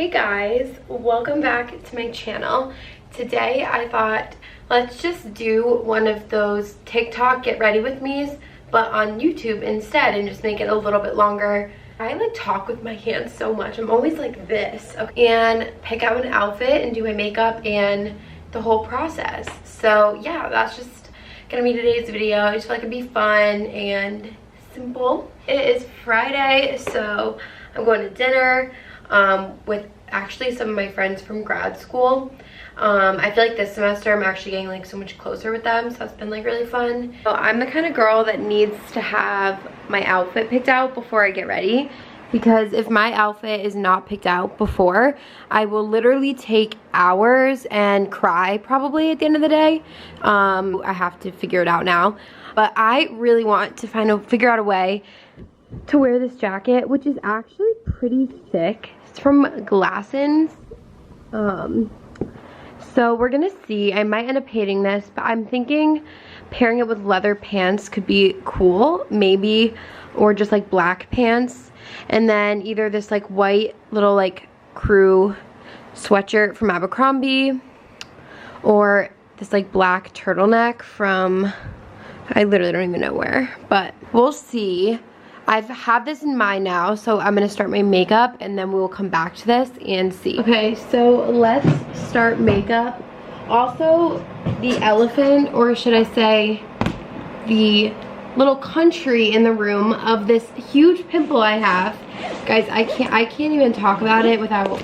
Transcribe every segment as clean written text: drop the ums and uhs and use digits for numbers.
Hey guys, welcome back to my channel. Today I thought let's just do one of those TikTok get ready with me's but on YouTube instead and just make it a little bit longer. I like talk with my hands so much. I'm always like this, okay? And pick out an outfit and do my makeup and the whole process. So yeah, that's just gonna be today's video. I just feel like it'd be fun and simple. It is Friday, so I'm going to dinner with actually some of my friends from grad school. I feel like this semester I'm actually getting like so much closer with them, so that's been like really fun. So I'm the kind of girl that needs to have my outfit picked out before I get ready, because if my outfit is not picked out before, I will literally take hours and cry probably at the end of the day. I have to figure it out now, but I really want to figure out a way to wear this jacket, which is actually pretty thick. It's from Glassons. So we're gonna see. I might end up hating this, but I'm thinking pairing it with leather pants could be cool, maybe, or just like black pants, and then either this like white little like crew sweatshirt from Abercrombie, or this like black turtleneck from, I literally don't even know where, but we'll see. I've had this in mind now, so I'm gonna start my makeup and then we will come back to this and see. Okay, so let's start makeup. Also, the elephant, or should I say the little country in the room of this huge pimple I have. Guys, I can't even talk about it without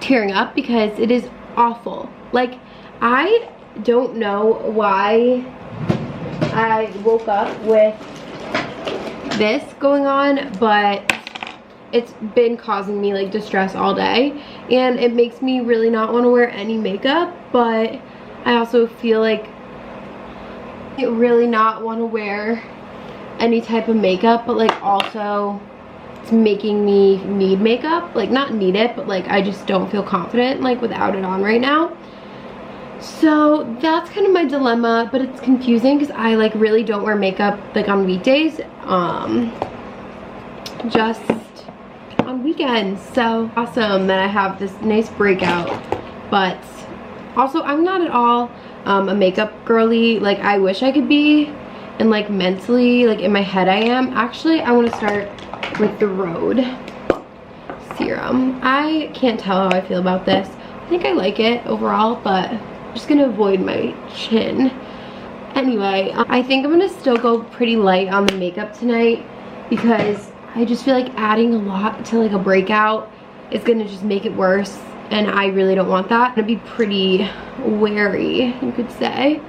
tearing up because it is awful. Like, I don't know why I woke up with this going on, but it's been causing me like distress all day, and it makes me really not want to wear any makeup, but I also feel like I really not want to wear any type of makeup, but like also it's making me need makeup, like not need it, but like I just don't feel confident like without it on right now. So that's kind of my dilemma, but it's confusing because I like really don't wear makeup like on weekdays, just on weekends. So awesome that I have this nice breakout, but also I'm not at all a makeup girly like I wish I could be, and like mentally, like in my head I am. Actually, I want to start with the Road serum. I can't tell how I feel about this. I think I like it overall, but I'm just gonna avoid my chin. Anyway, I think I'm gonna still go pretty light on the makeup tonight because I just feel like adding a lot to like a breakout is gonna just make it worse, and I really don't want that. I'm gonna be pretty wary, you could say.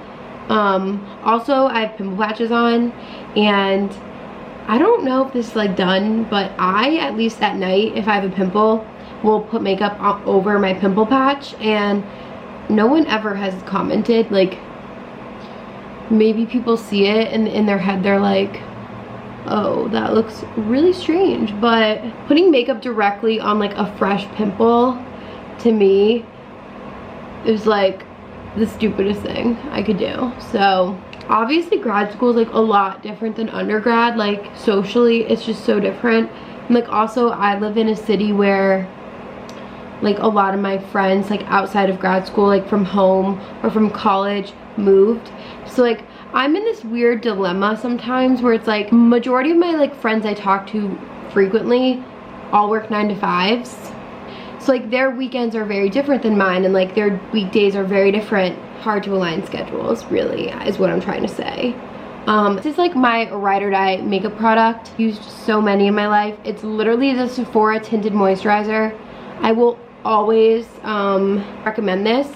Also, I have pimple patches on, and I don't know if this is like done, but I, at least at night, if I have a pimple, will put makeup over my pimple patch, and no one ever has commented. Like, maybe people see it and in their head they're like, oh, that looks really strange, but putting makeup directly on like a fresh pimple to me is like the stupidest thing I could do. So obviously grad school is like a lot different than undergrad. Like socially it's just so different, and like also I live in a city where like a lot of my friends like outside of grad school, like from home or from college, moved. So like I'm in this weird dilemma sometimes where it's like majority of my like friends I talk to frequently all work 9 to 5s. So like their weekends are very different than mine, and like their weekdays are very different. Hard to align schedules, really, is what I'm trying to say. This is like my ride or die makeup product. Used so many in my life. It's literally the Sephora tinted moisturizer. I will always recommend this.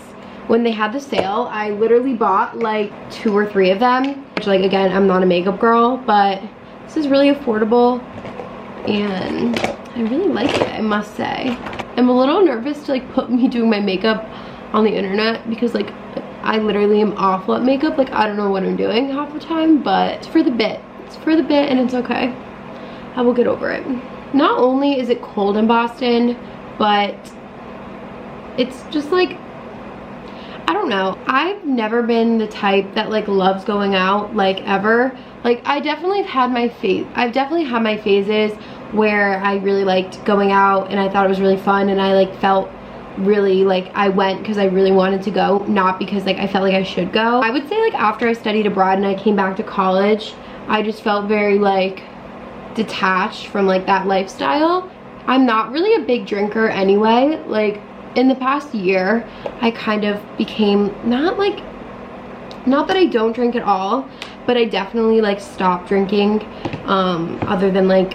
When they had the sale, I literally bought like 2 or 3 of them, which, like, again, I'm not a makeup girl, but this is really affordable and I really like it, I must say. I'm a little nervous to like put me doing my makeup on the internet because like I literally am awful at makeup. Like I don't know what I'm doing half the time, but it's for the bit. It's for the bit and it's okay. I will get over it. Not only is it cold in Boston, but it's just like, I don't know. I've never been the type that like loves going out like ever. Like I definitely have had my I've definitely had my phases where I really liked going out and I thought it was really fun, and I like felt really like I went because I really wanted to go, not because like I felt like I should go. I would say like after I studied abroad and I came back to college, I just felt very like detached from like that lifestyle. I'm not really a big drinker anyway. Like in the past year, I kind of became not that I don't drink at all, but I definitely like stopped drinking, other than like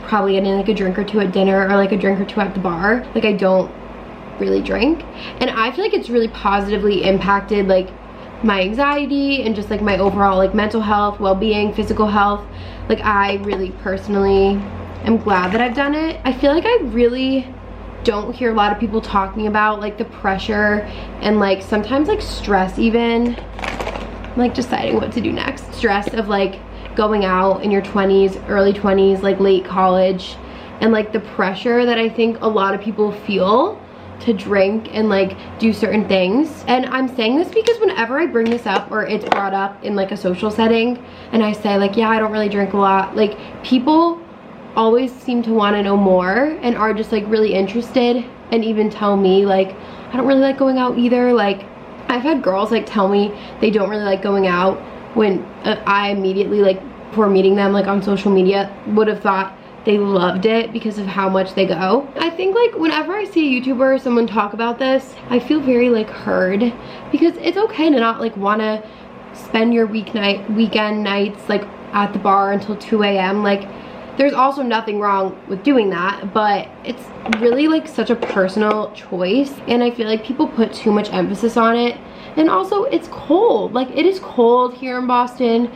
probably getting like a drink or two at dinner or like a drink or two at the bar. Like I don't really drink, and I feel like it's really positively impacted like my anxiety and just like my overall like mental health, well-being, physical health. Like I really personally am glad that I've done it. I feel like I really don't hear a lot of people talking about like the pressure and like sometimes like stress, even like deciding what to do next, stress of like going out in your 20s, early 20s, like late college, and like the pressure that I think a lot of people feel to drink and like do certain things. And I'm saying this because whenever I bring this up or it's brought up in like a social setting and I say like, yeah, I don't really drink a lot, like people always seem to want to know more and are just like really interested, and even tell me like, I don't really like going out either. Like I've had girls like tell me they don't really like going out when I immediately like before meeting them like on social media would have thought they loved it because of how much they go. I think like whenever I see a YouTuber or someone talk about this, I feel very like heard, because it's okay to not like want to spend your weekend nights like at the bar until 2 a.m. Like there's also nothing wrong with doing that, but it's really like such a personal choice, and I feel like people put too much emphasis on it. And also it's cold, like it is cold here in Boston,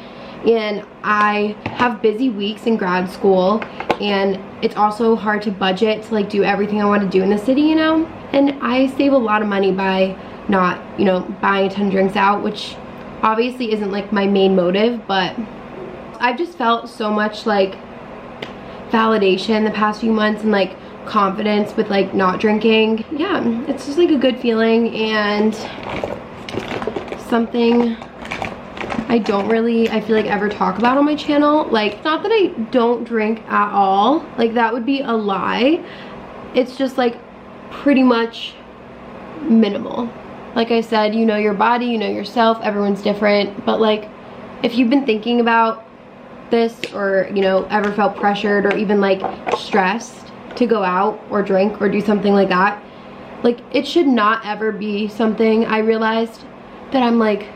and I have busy weeks in grad school, and it's also hard to budget to like do everything I want to do in the city, you know. And I save a lot of money by not, you know, buying a ton of drinks out, which obviously isn't like my main motive, but I've just felt so much like validation the past few months and like confidence with like not drinking. Yeah, it's just like a good feeling, and something I feel like ever talk about on my channel. Like, not that I don't drink at all, like that would be a lie. It's just like pretty much minimal. Like I said, you know your body, you know yourself, everyone's different, but like if you've been thinking about this, or you know, ever felt pressured or even like stressed to go out or drink or do something like that, like it should not ever be something I realized that I'm like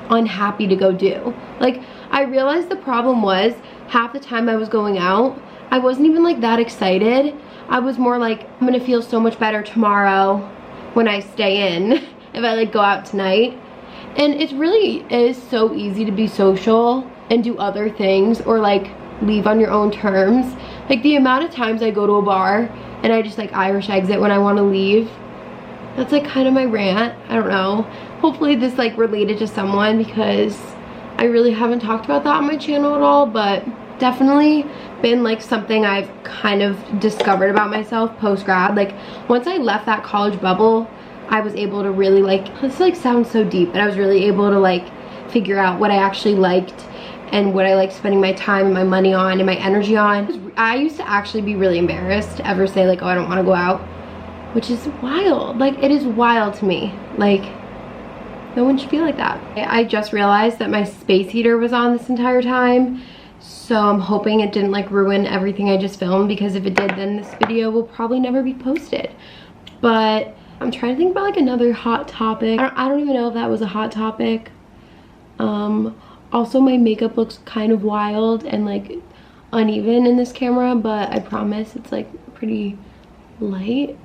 unhappy to go do. Like I realized the problem was half the time I was going out, I wasn't even like that excited. I was more like, I'm gonna feel so much better tomorrow when I stay in if I like go out tonight. And it really is so easy to be social and do other things or like leave on your own terms. Like the amount of times I go to a bar and I just like Irish exit when I want to leave, that's like kind of my rant. I don't know, hopefully this like related to someone, because I really haven't talked about that on my channel at all, but definitely been like something I've kind of discovered about myself post-grad. Like once I left that college bubble, I was able to really like, this like sounds so deep, but I was really able to like figure out what I actually liked and what I like spending my time and my money on and my energy on. I used to actually be really embarrassed to ever say like, oh, I don't want to go out, which is wild. Like it is wild to me. Like no one should feel like that. I just realized that my space heater was on this entire time, so I'm hoping it didn't like ruin everything I just filmed, because if it did, then this video will probably never be posted. But I'm trying to think about like another hot topic. I don't even know if that was a hot topic. Also my makeup looks kind of wild and like uneven in this camera, but I promise it's like pretty light.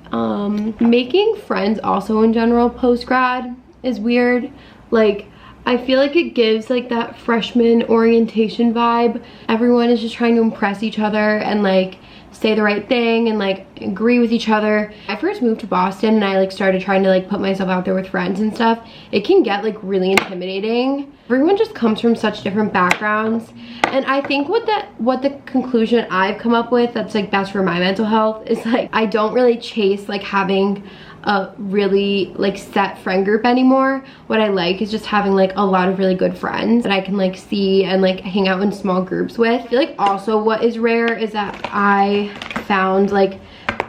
Making friends also in general post-grad is weird. Like I feel like it gives like that freshman orientation vibe. Everyone is just trying to impress each other and like say the right thing and like agree with each other. I first moved to Boston and I like started trying to like put myself out there with friends and stuff. It can get like really intimidating. Everyone just comes from such different backgrounds, and I think what the conclusion I've come up with that's like best for my mental health is like I don't really chase like having a really like set friend group anymore. What I like is just having like a lot of really good friends that I can like see and like hang out in small groups with. I feel like also what is rare is that I found like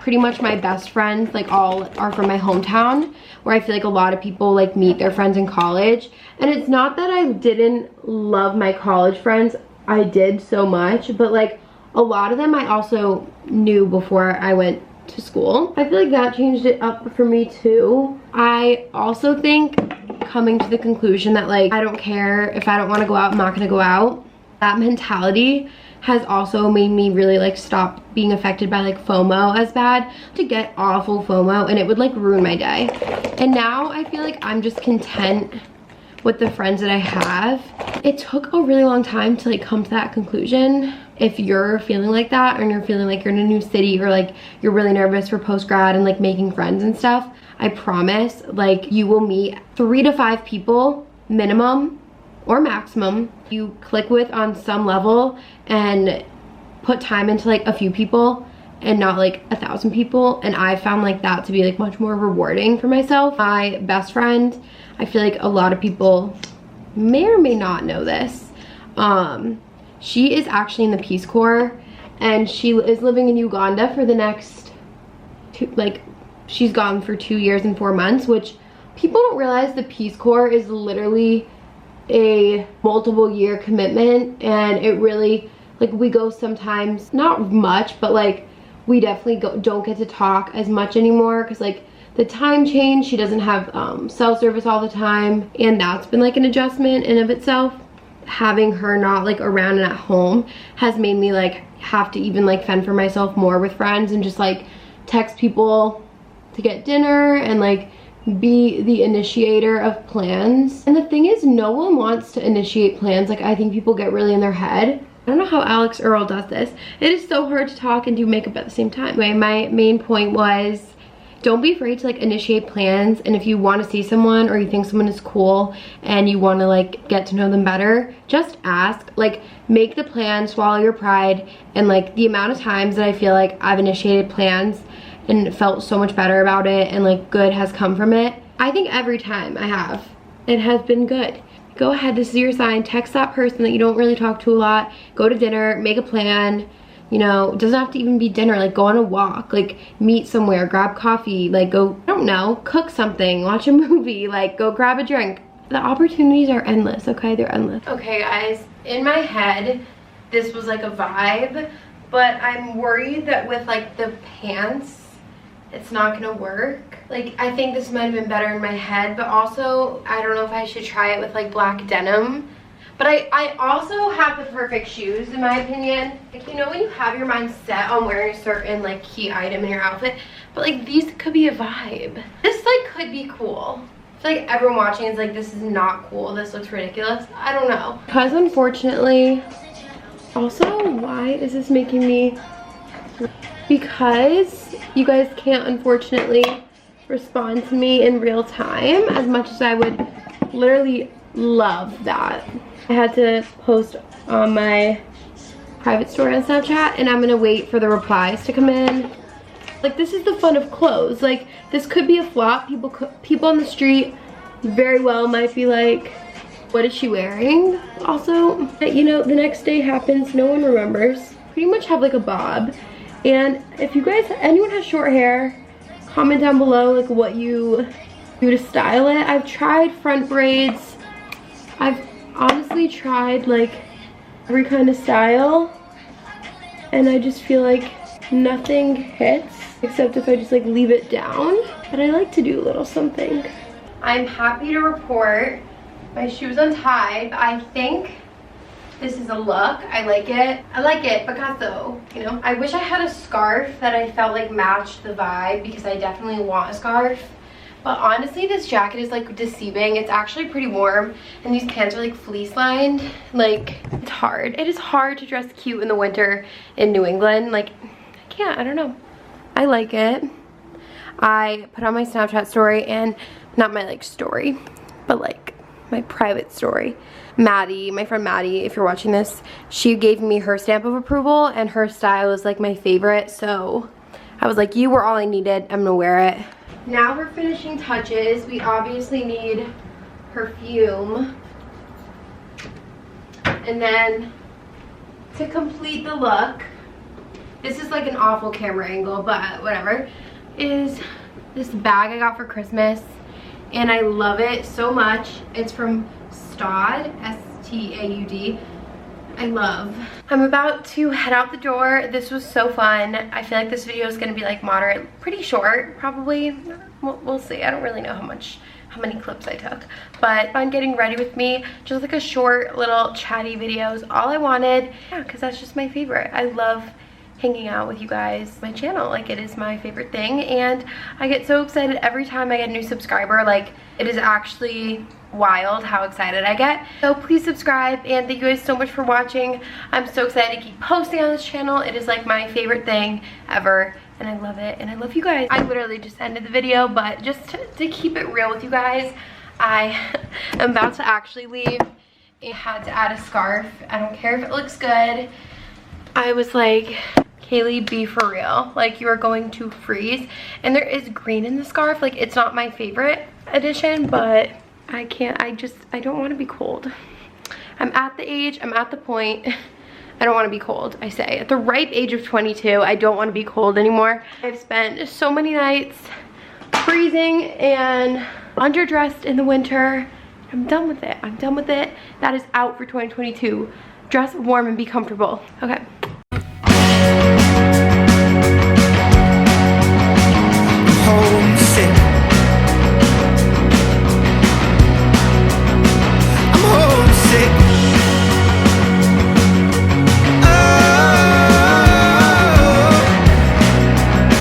pretty much my best friends like all are from my hometown, where I feel like a lot of people like meet their friends in college. And it's not that I didn't love my college friends, I did so much, but like a lot of them I also knew before I went to school. I feel like that changed it up for me too. I also think coming to the conclusion that like I don't care if I don't want to go out, I'm not gonna go out, that mentality has also made me really like stop being affected by like FOMO as bad. To get awful FOMO and it would like ruin my day. And now I feel like I'm just content with the friends that I have. It took a really long time to like come to that conclusion. If you're feeling like that and you're feeling like you're in a new city or like you're really nervous for post-grad and like making friends and stuff, I promise like you will meet 3 to 5 people minimum or maximum you click with on some level, and put time into like a few people and not like 1,000 people. And I found like that to be like much more rewarding for myself. My best friend, I feel like a lot of people may or may not know this, she is actually in the Peace Corps, and she is living in Uganda for the next she's gone for 2 years and 4 months, which people don't realize the Peace Corps is literally a multiple year commitment. And it really like we go sometimes, not much, but like we definitely don't get to talk as much anymore because like the time change. She doesn't have cell service all the time, and that's been like an adjustment in of itself. Having her not like around and at home has made me like have to even like fend for myself more with friends and just like text people to get dinner and like be the initiator of plans. And the thing is, no one wants to initiate plans. Like I think people get really in their head. I don't know how Alex Earl does this. It is so hard to talk and do makeup at the same time. Anyway, my main point was, don't be afraid to like initiate plans. And if you want to see someone or you think someone is cool and you want to like get to know them better, just ask. Like make the plan, swallow your pride. And like the amount of times that I feel like I've initiated plans and felt so much better about it and like good has come from it, I think every time I have, it has been good. Go ahead, this is your sign. Text that person that you don't really talk to a lot. Go to dinner, make a plan. You know, it doesn't have to even be dinner. Like go on a walk, like meet somewhere, grab coffee, like go, I don't know, cook something, watch a movie, like go grab a drink. The opportunities are endless, okay? They're endless. Okay guys, in my head, this was like a vibe, but I'm worried that with like the pants, it's not gonna work. Like I think this might have been better in my head, but also I don't know if I should try it with like black denim. But I also have the perfect shoes in my opinion. Like, you know when you have your mind set on wearing a certain like key item in your outfit, but like these could be a vibe. This like could be cool. I feel like everyone watching is like, this is not cool, this looks ridiculous. I don't know. Because unfortunately, also why is this making me, because you guys can't unfortunately respond to me in real time as much as I would literally love that. I had to post on my private story on Snapchat, and I'm gonna wait for the replies to come in. Like this is the fun of clothes. Like this could be a flop. People on the street very well might be like, what is she wearing? Also, you know, the next day happens, no one remembers. Pretty much have like a bob. And if you guys, anyone has short hair, comment down below like what you do to style it. I've tried front braids. I've honestly tried like every kind of style, and I just feel like nothing hits except if I just like leave it down. But I like to do a little something. I'm happy to report my shoe's untied. I think this is a look. I like it. I like it because though, you know, I wish I had a scarf that I felt like matched the vibe, because I definitely want a scarf. But honestly, this jacket is like deceiving. It's actually pretty warm, and these pants are like fleece lined. Like, it's hard. It is hard to dress cute in the winter in New England. Like, I can't, I don't know. I like it. I put on my Snapchat story, and not my like story, but like my private story. Maddie, my friend Maddie, if you're watching this, she gave me her stamp of approval, and her style is like my favorite. So I was like, you were all I needed. I'm gonna wear it. Now for finishing touches, we obviously need perfume. And then to complete the look, this is like an awful camera angle, but whatever, is this bag I got for Christmas. And I love it so much. It's from Staud, S-T-A-U-D. I love. I'm about to head out the door. This was so fun. I feel like this video is gonna be like moderate, pretty short, probably. We'll see. I don't really know how many clips I took, but fun getting ready with me. Just like a short little chatty videos. All I wanted, yeah, because that's just my favorite. I love hanging out with you guys. My channel, like, it is my favorite thing, and I get so excited every time I get a new subscriber. Like, it is actually wild how excited I get. So please subscribe, and thank you guys so much for watching. I'm so excited to keep posting on this channel. It is like my favorite thing ever, and I love it, and I love you guys. I literally just ended the video, but just to keep it real with you guys, I am about to actually leave. I had to add a scarf. I don't care if it looks good. I was like, Kaylee, be for real. Like, you are going to freeze. And there is green in the scarf. Like, it's not my favorite edition, but I don't want to be cold. I'm at the age, I'm at the point, I don't want to be cold, I say. At the ripe age of 22, I don't want to be cold anymore. I've spent so many nights freezing and underdressed in the winter. I'm done with it. I'm done with it. That is out for 2022. Dress warm and be comfortable. Okay.